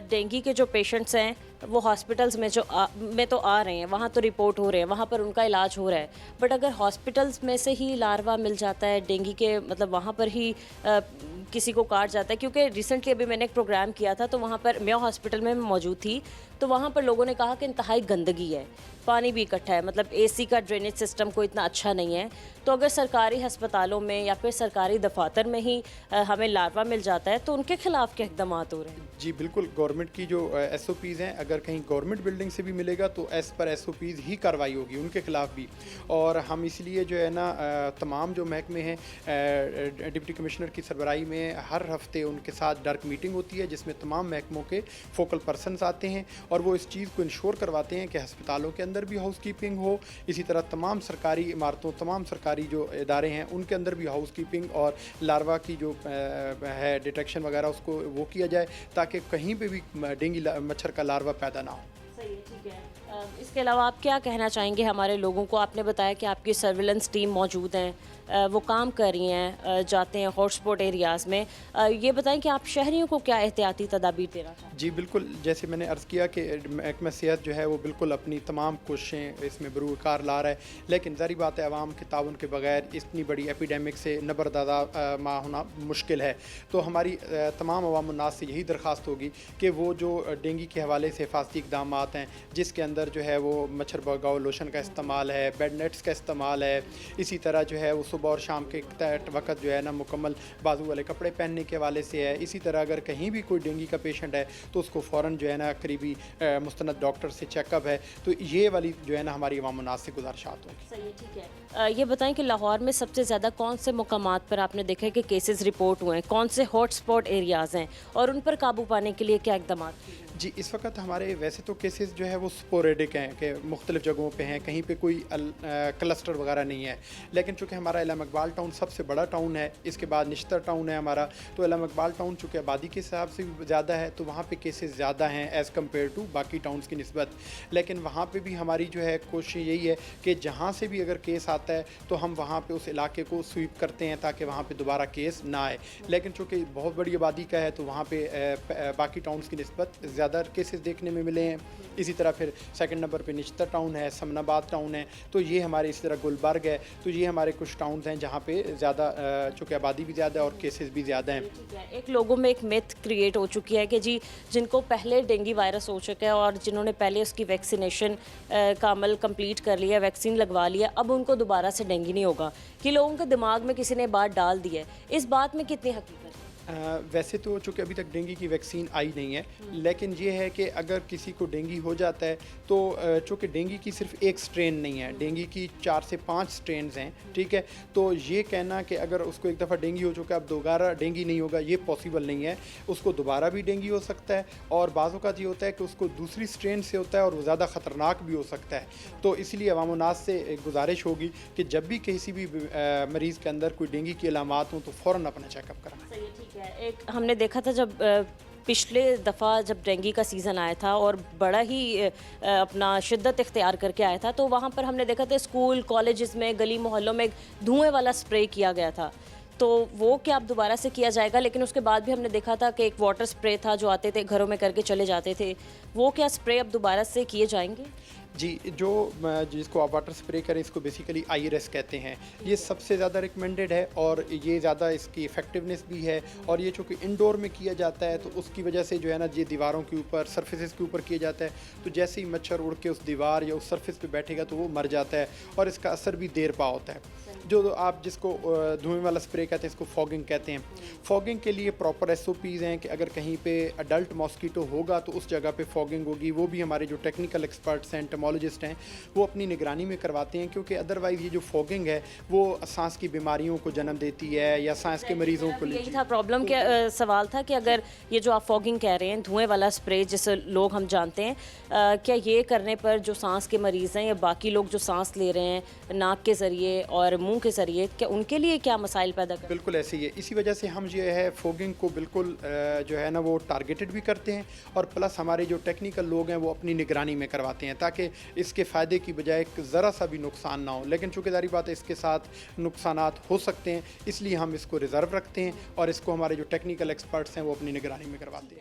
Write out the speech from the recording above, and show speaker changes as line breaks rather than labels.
Dengue کے جو patients ہیں وہ ہاسپٹلز میں میں تو آ رہے ہیں, وہاں تو رپورٹ ہو رہے ہیں, وہاں پر ان کا علاج ہو رہا ہے, بٹ اگر ہاسپٹلز میں سے ہی لاروا مل جاتا ہے ڈینگی کے, مطلب وہاں پر ہی کسی کو کاٹ جاتا ہے, کیونکہ ریسنٹلی ابھی میں نے ایک پروگرام کیا تھا تو وہاں پر میو ہاسپٹل میں موجود تھی, تو وہاں پر لوگوں نے کہا کہ انتہائی گندگی ہے, پانی بھی اکٹھا ہے, مطلب اے سی کا ڈرینیج سسٹم کوئی اتنا اچھا نہیں ہے. تو اگر سرکاری ہسپتالوں میں یا پھر سرکاری دفاتر میں ہی ہمیں لاروا مل جاتا ہے تو ان کے خلاف کیا اقدامات ہو رہے ہیں؟
جی بالکل, گورنمنٹ کی جو ایس او پیز ہیں, اگر کہیں گورنمنٹ بلڈنگ سے بھی ملے گا تو as per S O Ps ہی کارروائی ہوگی ان کے خلاف بھی. اور ہم اس لیے جو ہے نا تمام جو محکمے ہیں ڈپٹی کمشنر کی سربراہی میں ہر ہفتے ان کے ساتھ ڈرک میٹنگ ہوتی ہے, جس میں تمام محکموں کے فوکل پرسنز آتے ہیں اور وہ اس چیز کو انشور کرواتے ہیں کہ ہسپتالوں کے اندر بھی ہاؤس کیپنگ ہو, اسی طرح تمام سرکاری عمارتوں, تمام سرکاری جو ادارے ہیں ان کے اندر بھی ہاؤس کیپنگ اور لاروا کی جو ہے ڈیٹیکشن وغیرہ اس کو وہ کیا جائے تاکہ کہیں پہ بھی ڈینگی مچھر کا لاروا پیدا نہ ہو.
صحیح ہے, ٹھیک ہے. اس کے علاوہ آپ کیا کہنا چاہیں گے ہمارے لوگوں کو؟ آپ نے بتایا کہ آپ کی سرویلنس ٹیم موجود ہیں, وہ کام کر رہی ہیں, جاتے ہیں ہاٹ اسپاٹ ایریاز میں, یہ بتائیں کہ آپ شہریوں کو کیا احتیاطی تدابیر دینا چاہیں؟
جی بالکل, جیسے میں نے عرض کیا کہ محکمہ صحت جو ہے وہ بالکل اپنی تمام کوششیں اس میں بروکار لا رہا ہے, لیکن ظاہری بات ہے عوام کے تعاون کے بغیر اتنی بڑی ایپیڈیمک سے نبردادا ماہ ہونا مشکل ہے. تو ہماری تمام عوام الناس سے یہی درخواست ہوگی کہ وہ جو ڈینگی کے حوالے سے حفاظتی اقدامات ہیں, جس کے اندر جو ہے وہ مچھر بھگاؤ لوشن کا استعمال ہے, بیڈ نیٹس کا استعمال ہے, اسی طرح جو ہے وہ صبح اور شام کے وقت جو ہے نا مکمل بازو والے کپڑے پہننے کے حوالے سے ہے. اسی طرح اگر کہیں بھی کوئی ڈینگی کا پیشنٹ ہے تو اس کو فوراً جو ہے نا قریبی مستند ڈاکٹر سے چیک اپ ہے. تو یہ والی جو ہے نا ہماری عوام الناس سے گزارشات ہوں.
صحیح ہے, ٹھیک ہے. یہ بتائیں کہ لاہور میں سب سے زیادہ کون سے مقامات پر آپ نے دیکھا ہے کہ کیسز رپورٹ ہوئے ہیں, کون سے ہاٹ اسپاٹ ایریاز ہیں اور ان پر قابو پانے کے لیے کیا اقدامات کیے ہیں؟
جی اس وقت ہمارے ویسے تو کیسز جو ہے وہ سپوریڈک ہیں کہ مختلف جگہوں پہ ہیں, کہیں پہ کوئی کلسٹر وغیرہ نہیں ہے, لیکن چونکہ ہمارا علم اقبال ٹاؤن سب سے بڑا ٹاؤن ہے, اس کے بعد نشتر ٹاؤن ہے ہمارا, تو علم اقبال ٹاؤن چونکہ آبادی کے حساب سے بھی زیادہ ہے تو وہاں پہ کیسز زیادہ ہیں ایز کمپیئر ٹو باقی ٹاؤنس کی نسبت. لیکن وہاں پہ بھی ہماری جو ہے کوشش یہی ہے کہ جہاں سے بھی اگر کیس آتا ہے تو ہم وہاں پہ اس علاقے کو سویپ کرتے ہیں تاکہ وہاں پہ دوبارہ کیس نہ آئے. لیکن چونکہ بہت بڑی آبادی کا ہے تو وہاں پہ باقی ٹاؤنس کی نسبت زیادہ کیسز دیکھنے میں ملے ہیں. اسی طرح پھر سیکنڈ نمبر پہ نشتر ٹاؤن ہے, سمن آباد ٹاؤن ہے, تو یہ ہمارے اسی طرح گلبرگ ہے, تو یہ ہمارے کچھ ٹاؤنز ہیں جہاں پہ زیادہ چونکہ آبادی بھی زیادہ ہے اور کیسز بھی زیادہ ہیں.
ایک لوگوں میں ایک میتھ کریٹ ہو چکی ہے کہ جی جن کو پہلے ڈینگی وائرس ہو چکا ہے اور جنہوں نے پہلے اس کی ویکسینیشن کا عمل کمپلیٹ کر لیا, ویکسین لگوا لیا, اب ان کو دوبارہ سے ڈینگی نہیں ہوگا, کہ لوگوں کے دماغ میں کسی نے بات ڈال دی ہے. اس بات میں کتنی حقیقت ہے؟
ویسے تو چونکہ ابھی تک ڈینگی کی ویکسین آئی نہیں ہے, لیکن یہ ہے کہ اگر کسی کو ڈینگی ہو جاتا ہے تو چونکہ ڈینگی کی صرف ایک سٹرین نہیں ہے, ڈینگی کی 4 سے 5 سٹرینز ہیں, ٹھیک ہے. تو یہ کہنا کہ اگر اس کو ایک دفعہ ڈینگی ہو چکا ہے اب دوبارہ ڈینگی نہیں ہوگا, یہ پاسبل نہیں ہے. اس کو دوبارہ بھی ڈینگی ہو سکتا ہے, اور بعض اوقات یہ ہوتا ہے کہ اس کو دوسری سٹرین سے ہوتا ہے اور وہ زیادہ خطرناک بھی ہو سکتا ہے. تو اس لیے عوام الناس سے ایک گزارش ہوگی کہ جب بھی کسی بھی مریض کے اندر کوئی ڈینگی کی علامات ہوں تو فوراً اپنا چیک اپ کرائیں.
صحیح ہے, ٹھیک ہے. ایک ہم نے دیکھا تھا جب پچھلے دفعہ جب ڈینگی کا سیزن آیا تھا اور بڑا ہی اپنا شدت اختیار کر کے آیا تھا, تو وہاں پر ہم نے دیکھا تھا اسکول کالجز میں گلی محلوں میں دھوئیں والا سپرے کیا گیا تھا, تو وہ کیا اب دوبارہ سے کیا جائے گا؟ لیکن اس کے بعد بھی ہم نے دیکھا تھا کہ ایک واٹر سپرے تھا جو آتے تھے گھروں میں کر کے چلے جاتے تھے, وہ کیا سپرے اب دوبارہ سے کیے جائیں گے؟
جی جو جس کو آپ واٹر سپرے کریں اس کو بیسیکلی آئی آر ایس کہتے ہیں, یہ سب سے زیادہ ریکمینڈڈ ہے اور یہ زیادہ اس کی افیکٹونیس بھی ہے. اور یہ چونکہ انڈور میں کیا جاتا ہے تو اس کی وجہ سے جو ہے نا یہ دیواروں کے اوپر سرفیسز کے اوپر کیا جاتا ہے, تو جیسے ہی مچھر اڑ کے اس دیوار یا اس سرفیس پہ بیٹھے گا تو وہ مر جاتا ہے اور اس کا اثر بھی دیر پا ہوتا ہے. جو آپ جس کو دھوئیں والا سپرے کہتے ہیں اس کو فوگنگ کہتے ہیں. فوگنگ کے لیے پراپر ایس او پیز ہیں کہ اگر کہیں پہ اڈلٹ ماسکیٹو ہوگا تو اس جگہ پہ فوگنگ ہوگی. وہ بھی ہمارے جو ٹیکنیکل ایکسپرٹس ہیں, انٹمولوجسٹ ہیں, وہ اپنی نگرانی میں کرواتے ہیں, کیونکہ ادروائز یہ جو فوگنگ ہے وہ سانس کی بیماریوں کو جنم دیتی ہے یا سانس کے مریضوں کو.
یہی تھا پرابلم کہ سوال تھا کہ اگر یہ جو آپ فوگنگ کہہ رہے ہیں, دھوئیں والا سپرے جسے لوگ ہم جانتے ہیں, کیا یہ کرنے پر جو سانس کے مریض ہیں یا باقی لوگ جو سانس لے رہے ہیں ناک کے ذریعے اور منہ کے ذریعے, کیا ان کے لیے کیا مسائل پیدا کرتے ہیں؟
بالکل ایسے ہی ہے. اسی وجہ سے ہم جو ہے فوگنگ کو بالکل جو ہے نا وہ ٹارگیٹڈ بھی کرتے ہیں, اور پلس ہمارے جو ٹیکنیکل لوگ ہیں وہ اپنی نگرانی میں کرواتے ہیں تاکہ اس کے فائدے کی بجائے ذرا سا بھی نقصان نہ ہو. لیکن چونکہ ظاہری بات ہے اس کے ساتھ نقصانات ہو سکتے ہیں, اس لیے ہم اس کو ریزرو رکھتے ہیں اور اس کو ہمارے جو ٹیکنیکل ایکسپرٹس ہیں وہ اپنی نگرانی میں کرواتے ہیں.